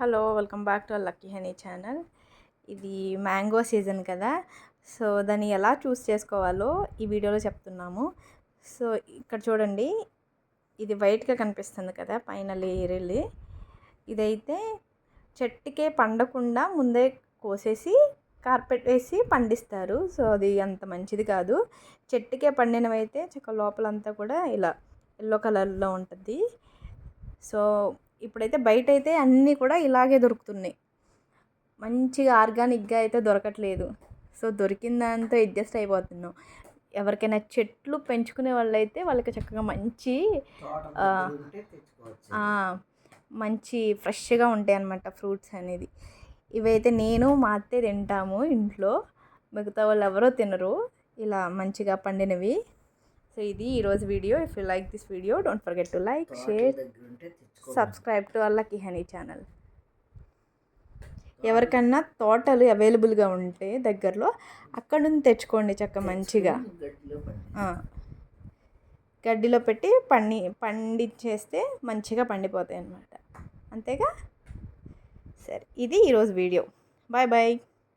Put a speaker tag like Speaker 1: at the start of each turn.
Speaker 1: Hello welcome back to lucky honey channel. ఇది mango season కదా, so దాన్ని ఎలా చూస్ చేసుకోవాలో ఈ వీడియోలో చెప్తున్నాము. సో ఇక్కడ చూడండి, ఇది వైట్గా కనిపిస్తుంది కదా పైన లేయర్. ఇదైతే చెట్టుకే పండకుండా ముందే కోసేసి కార్పెట్ వేసి పండిస్తారు. సో అది అంత మంచిది కాదు. చెట్టుకే పండినవైతే చక్క లోపలంతా కూడా ఇలా ఎల్లో కలర్లో ఉంటుంది. సో ఇప్పుడైతే బయట అయితే అన్నీ కూడా ఇలాగే దొరుకుతున్నాయి, మంచిగా ఆర్గానిక్గా అయితే దొరకట్లేదు. సో దొరికిన దాంతో అడ్జస్ట్ అయిపోతున్నాం. ఎవరికైనా చెట్లు పెంచుకునే వాళ్ళైతే వాళ్ళకి చక్కగా మంచి ఫ్రెష్గా ఉంటాయి అన్నమాట ఫ్రూట్స్ అనేది. ఇవైతే నేను మా అత్తే తింటాము ఇంట్లో, మిగతా వాళ్ళు ఎవరో తినరు ఇలా మంచిగా పండినవి. సో ఇది ఈరోజు video. If you like this video don't forget to like, share, subscribe to lucky honey channel. ఎవరికన్నా తోటలు అవైలబుల్గా ఉంటే దగ్గరలో అక్కడ నుంచి తెచ్చుకోండి. చక్క మంచిగా గడ్డిలో పెట్టి పండించేస్తే మంచిగా పండిపోతాయి అన్నమాట. అంతేగా. సరే, ఇది ఈరోజు వీడియో. Bye bye.